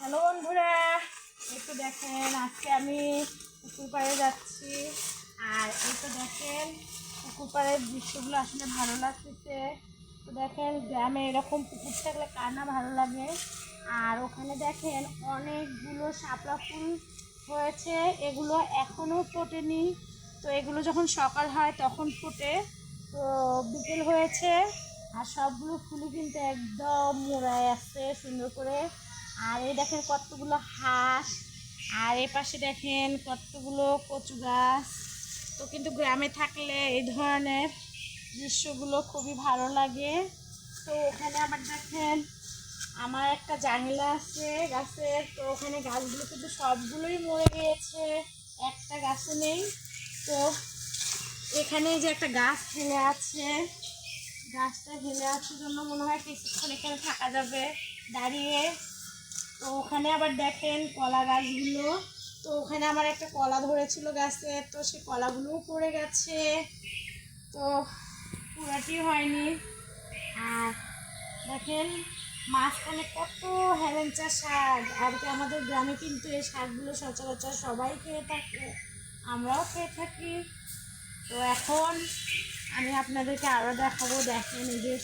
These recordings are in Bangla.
হ্যালো বন্ধুরা, একটু দেখেন আজকে আমি পুকুর পাড়ে যাচ্ছি। আর এই তো দেখেন পুকুর পাড়ের দৃশ্যগুলো আসলে ভালো লাগতেছে। তো দেখেন গ্রামে এরকম পুকুর থাকলে কার না ভালো লাগে। আর ওখানে দেখেন অনেকগুলো শাপলা ফুল হয়েছে, এগুলো এখনও ফোটেনি। তো এগুলো যখন সকাল হয় তখন ফোটে। তো বিকেল হয়েছে আর সবগুলো ফুলই কিন্তু একদম মোড়ায় আছে সুন্দর করে। আর এই দেখেন কতগুলো হাঁস, আর এ পাশে দেখেন কতগুলো কচু গাছ। তো কিন্তু গ্রামে থাকলে এই ধরনের দৃশ্যগুলো খুবই ভালো লাগে। তো ওখানে আবার দেখেন আমার একটা জাংলা আছে গাছের, তো ওখানে গাছগুলো কিন্তু সবগুলোই মরে গিয়েছে, একটা গাছও নেই। তো এখানে যে একটা গাছ ফেলে আছে, গাছটা ফেলে আসার জন্য মনে হয় কিছুক্ষণ এখানে থাকা যাবে দাঁড়িয়ে। তো ওখানে আবার দেখেন কলা গাছগুলো, তো ওখানে আমার একটা কলা ধরেছিল গাছে, তো সেই কলাগুলোও পড়ে গেছে, তো পুরাটি হয়নি। আর দেখেন মাঝখানে কত হেলেঞ্চা শাক, আর কি আমাদের গ্রামে কিন্তু এই শাকগুলো সচরাচর সবাই খেয়ে থাকে, আমরাও খেয়ে থাকি। তো এখন আমি আপনাদেরকে আরও দেখাবো। দেখেন এই যে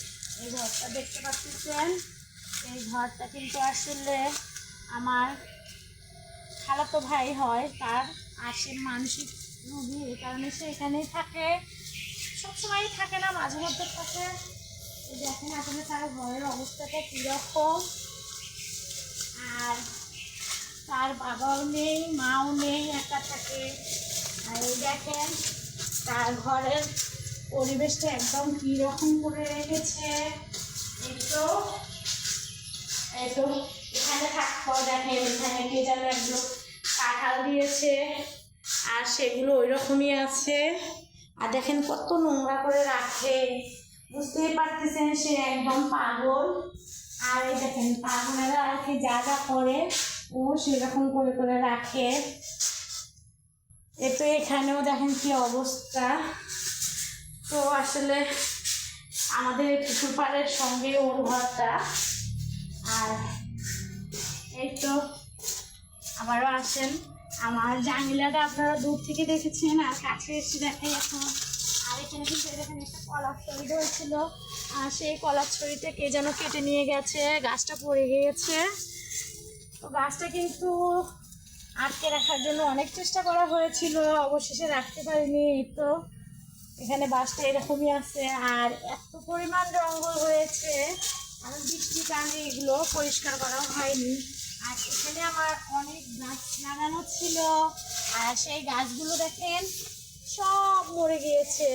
এই ঘরটা দেখতে পাচ্ছেন, এই ঘরটা কিন্তু আসলে আমার খালাতো ভাই হয়, তার আসে মানসিক রোগী, এই কারণে সে এখানেই থাকে, সবসময়ই থাকে না, মাঝে মধ্যে থাকে। দেখেন আসলে তার ঘরের অবস্থাটা কীরকম। আর তার বাবাও নেই, মাও নেই, একা থাকে। আর এই দেখেন তার ঘরের পরিবেশটা একদম কীরকম করে রেখেছে। এই তো এখানে থাকবো, দেখেন এখানে কে যেন একদম কাঁঠাল দিয়েছে, আর সেগুলো ওই রকমই আছে। আর দেখেন কত নোংরা করে রাখে, বুঝতেই পারতেছেন সে একদম পাগল। আর এই দেখেন পাগলেরা আর কি যা যা করে ও সেরকম করে করে রাখে। তো এখানেও দেখেন কি অবস্থা। তো আসলে আমাদের পুকুর পাড়ের সঙ্গে ওর ঘরটা। আর এই তো আবারও আসেন, আমার জাংলাটা আপনারা দূর থেকে দেখেছেন, আর কাছে এসে দেখে এখন। আর এখানে কিন্তু দেখেন একটা কলার ছড়ি ধরেছিল, আর সেই কলার ছড়িতে কে যেন কেটে নিয়ে গেছে, গাছটা পড়ে গিয়েছে। তো গাছটা কিন্তু আটকে রাখার জন্য অনেক চেষ্টা করা হয়েছিল, অবশেষে রাখতে পারিনি। তো এখানে বাসটা এরকমই আছে, আর এত পরিমাণ জঙ্গল হয়েছে, আর বৃষ্টির কারণে এগুলো পরিষ্কার করা হয়নি। আর এখানে আমার অনেক গাছ লাগানো ছিল, আর সেই গাছগুলো দেখেন সব মরে গিয়েছে।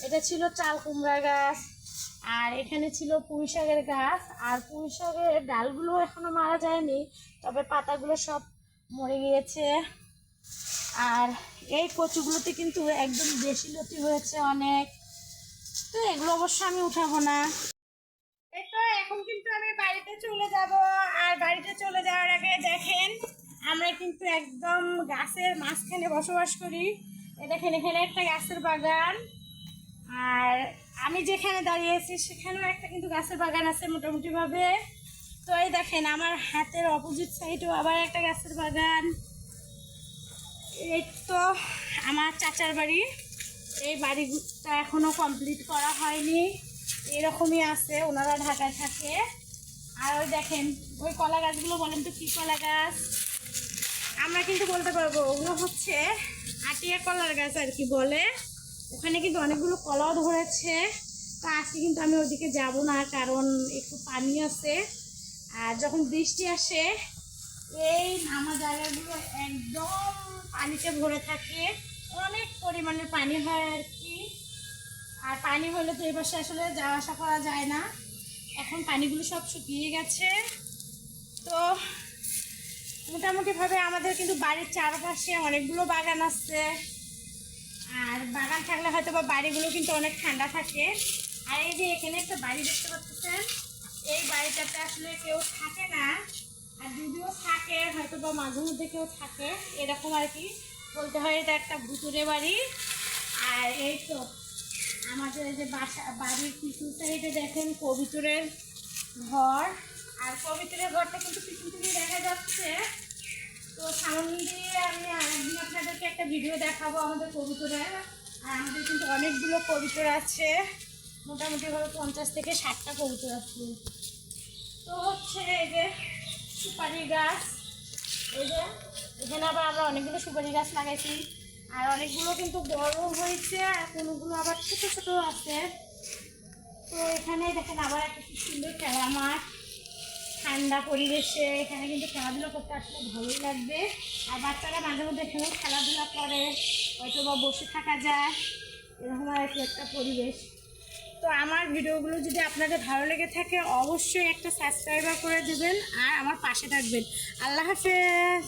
এটা ছিল চাল কুমড়া গাছ, আর এখানে ছিল পুঁই শাকের গাছ, আর পুঁই শাকের ডালগুলো এখনো মারা যায়নি, তবে পাতাগুলো সব মরে গিয়েছে। আর এই কচুগুলোতে কিন্তু একদম বেশি লতি হয়েছে অনেক, তো এগুলো অবশ্য আমি উঠাবো না। এই তো এখন কিন্তু আমি বাড়িতে চলে যাব। আর বাড়িতে চলে যাওয়ার আগে দেখেন আমরা কিন্তু একদম গাছের মাঝখানে বসবাস করি। দেখেন এখানে একটা গাছের বাগান, আর আমি যেখানে দাঁড়িয়েছি সেখানেও একটা কিন্তু গাছের বাগান আছে মোটামুটি ভাবে। তো এই দেখেন আমার হাতের অপোজিট সাইডেও আবার একটা গাছের বাগান। এই তো আমার চাচার বাড়ি, এই বাড়িটা এখনো কমপ্লিট করা হয়নি, এরকমই আছে, ওনারা ঢাকায় থাকে। আর ওই দেখেন ওই কলা গাছগুলো বলেন তো কি কলা গাছ, আমরা কিন্তু বলতে পারবো ওগুলো হচ্ছে আটিয়া কলার গাছ আর কি বলে। ওখানে কিন্তু অনেকগুলো কলাও ধরেছে। তো আজকে কিন্তু আমি ওদিকে যাব না, কারণ একটু পানি আছে, আর যখন বৃষ্টি আসে এই নামা জায়গাগুলো একদম পানিতে ভরে থাকে, অনেক পরিমাণে পানি হয় আর কি। আর পানি হলে তো এই পাশে আসলে যাওয়া আসা করা যায় না, এখন পানিগুলো সব শুকিয়ে গেছে। তো মোটামুটিভাবে আমাদের কিন্তু বাড়ির চারপাশে অনেকগুলো বাগান আছে, আর বাগান থাকলে হয়তো বা বাড়িগুলো কিন্তু অনেক ঠান্ডা থাকে। আর এই যে এখানে একটা বাড়ি দেখতে পাচ্ছেন, এই বাড়িটাতে আসলে কেউ থাকে না, আর যদিও থাকে হয়তো বা মাঝে মধ্যে কেউ থাকে, এরকম আর কি বলতে হয়। এটা একটা ভুতুরে বাড়ি। আর এই তো আমাদের এই যে বাড়ির কিছু সাইডে দেখেন কবুতরের ঘর, আর পবিত্রের ঘরটা কিন্তু পিছন থেকে দেখা যাচ্ছে। তো সামনে দিয়ে আমি আরেকদিন আপনাদেরকে একটা ভিডিও দেখাবো আমাদের কবুতরের। আর আমাদের কিন্তু অনেকগুলো কবুতর আছে, মোটামুটি ভাবে 50 থেকে 60টা কবুতর আছে। তো হচ্ছে এই যে সুপারি গাছ, এই যে এখানে আবার আমরা অনেকগুলো সুপারি গাছ লাগাইছি। আর অনেকগুলো কিন্তু বড় হয়েছে, আর কোনোগুলো আবার ছোটো ছোটো আছে। তো এখানে দেখেন আবার একটা কি সুন্দর খেলা মাঠ, ঠান্ডা পরিবেশে এখানে কিন্তু খেলাধুলা করতে আসলে ভালোই লাগবে। আর বাচ্চারা মাঝে মধ্যে এখানেও খেলাধুলা করে, হয়তো বা বসে থাকা যায়, এরকম আর কি একটা পরিবেশ। তো আমার ভিডিওগুলো যদি আপনাদের ভালো লেগে থাকে অবশ্যই একটা সাবস্ক্রাইবার করে দেবেন আর আমার পাশে থাকবেন। আল্লাহ হাফেজ।